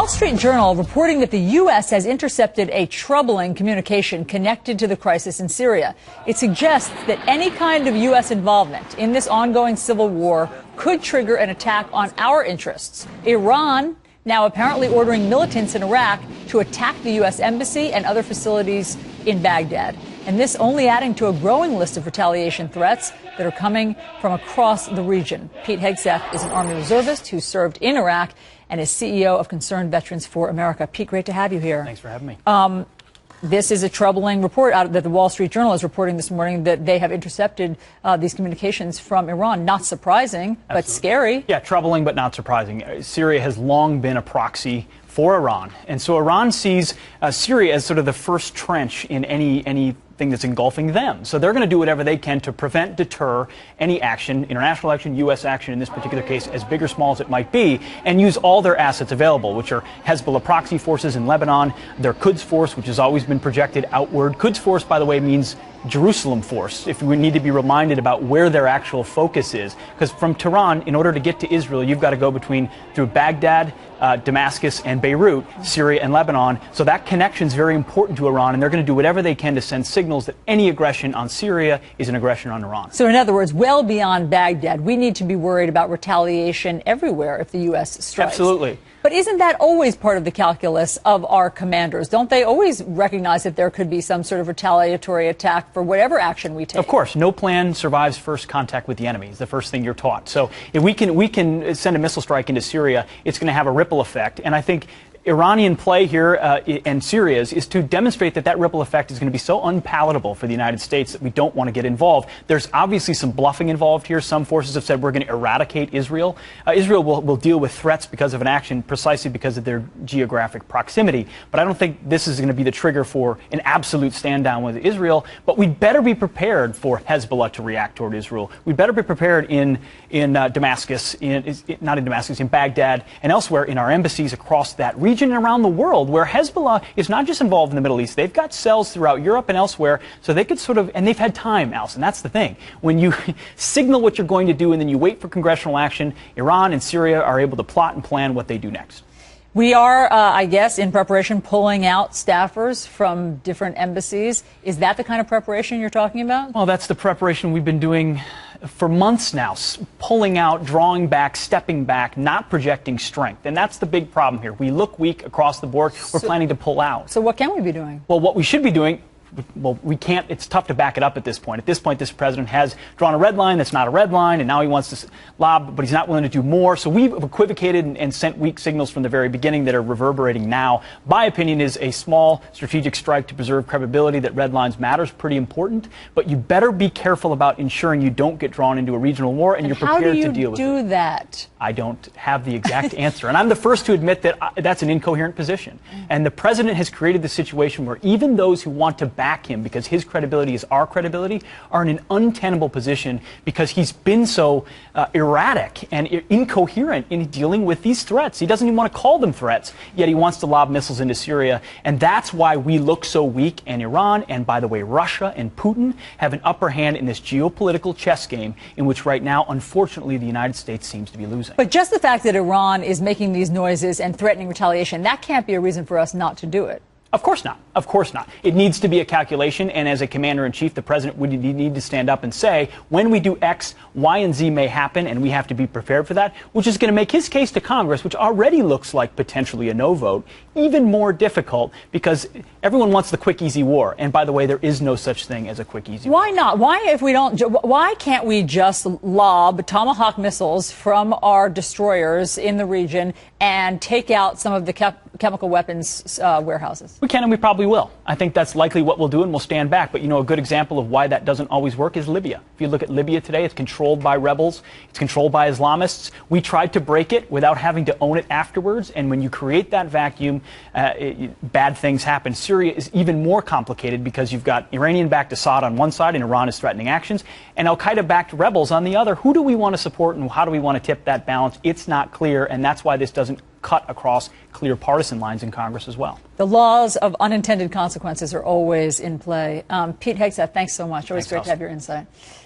Wall Street Journal reporting that the U.S. has intercepted a troubling communication connected to the crisis in Syria. It suggests that any kind of U.S. involvement in this ongoing civil war could trigger an attack on our interests. Iran now apparently ordering militants in Iraq to attack the U.S. embassy and other facilities in Baghdad. And this only adding to a growing list of retaliation threats that are coming from across the region. Pete Hegseth is an Army reservist who served in Iraq and is CEO of Concerned Veterans for America. Pete, great to have you here. Thanks for having me. This is a troubling report out that the Wall Street Journal is reporting this morning that they have intercepted these communications from Iran. Not surprising, but scary. Yeah, troubling, but not surprising. Syria has long been a proxy for Iran. And so Iran sees Syria as sort of the first trench in anything that's engulfing them. So they're going to do whatever they can to prevent, deter any action, international action, U.S. action in this particular case, as big or small as it might be, and use all their assets available, which are Hezbollah proxy forces in Lebanon, their Quds force, which has always been projected outward. Quds force, by the way, means Jerusalem force, if we need to be reminded about where their actual focus is. Because from Tehran, in order to get to Israel, you've got to go through Baghdad, Damascus, and Beirut, Syria, and Lebanon. So that connection is very important to Iran, and they're going to do whatever they can to send signals that any aggression on Syria is an aggression on Iran. So in other words, well beyond Baghdad, we need to be worried about retaliation everywhere if the U.S. strikes. Absolutely. But isn't that always part of the calculus of our commanders? Don't they always recognize that there could be some sort of retaliatory attack for whatever action we take? Of course. No plan survives first contact with the enemy. It's the first thing you're taught. So if we can send a missile strike into Syria, it's going to have a ripple effect. And I think Iranian play here and Syria's is to demonstrate that ripple effect is going to be so unpalatable for the United States that we don't want to get involved. There's obviously some bluffing involved here. Some forces have said we're going to eradicate Israel. Israel will deal with threats because of an action precisely because of their geographic proximity. But I don't think this is going to be the trigger for an absolute stand down with Israel. But we'd better be prepared for Hezbollah to react toward Israel. We'd better be prepared in Damascus, not in Damascus, in Baghdad and elsewhere in our embassies across that region and around the world, where Hezbollah is not just involved in the Middle East. They've got cells throughout Europe and elsewhere, so they could and they've had time, Alison. That's the thing. When you signal what you're going to do and then you wait for congressional action, Iran and Syria are able to plot and plan what they do next. We are, I guess, in preparation, pulling out staffers from different embassies. Is that the kind of preparation you're talking about? Well, that's the preparation we've been doing for months now, pulling out, drawing back, stepping back, not projecting strength. And that's the big problem here. We look weak across the board. We're planning to pull out. So what can we be doing? Well, what we should be doing, well, we can't, it's tough to back it up at this point. At this point, this president has drawn a red line that's not a red line, and now he wants to lob, but he's not willing to do more. So we've equivocated and sent weak signals from the very beginning that are reverberating now. My opinion is a small strategic strike to preserve credibility that red lines matter is pretty important, but you better be careful about ensuring you don't get drawn into a regional war and you're prepared to deal with it. How do you do that? I don't have the exact answer. And I'm the first to admit that that's an incoherent position. And the president has created the situation where even those who want to back him because his credibility is our credibility are in an untenable position because he's been so erratic and incoherent in dealing with these threats. He doesn't even want to call them threats, yet he wants to lob missiles into Syria. And that's why we look so weak. And Iran, and by the way, Russia and Putin have an upper hand in this geopolitical chess game in which right now, unfortunately, the United States seems to be losing. But just the fact that Iran is making these noises and threatening retaliation, that can't be a reason for us not to do it. Of course not. Of course not. It needs to be a calculation, and as a commander-in-chief, the president would need to stand up and say, when we do X, Y, and Z may happen, and we have to be prepared for that, which is going to make his case to Congress, which already looks like potentially a no vote, even more difficult, because everyone wants the quick, easy war. And by the way, there is no such thing as a quick, easy war. Why not? Why can't we just lob Tomahawk missiles from our destroyers in the region and take out some of the chemical weapons warehouses? We can, and we probably will. I think that's likely what we'll do, and we'll stand back. But, you know, a good example of why that doesn't always work is Libya. If you look at Libya today, it's controlled by rebels. It's controlled by Islamists. We tried to break it without having to own it afterwards. And when you create that vacuum, bad things happen. Syria is even more complicated because you've got Iranian-backed Assad on one side, and Iran is threatening actions, and al-Qaeda-backed rebels on the other. Who do we want to support, and how do we want to tip that balance? It's not clear, and that's why this doesn't cut across clear partisan lines in Congress as well. The laws of unintended consequences are always in play. Pete Hegseth, thanks so much. Always great to have your insight.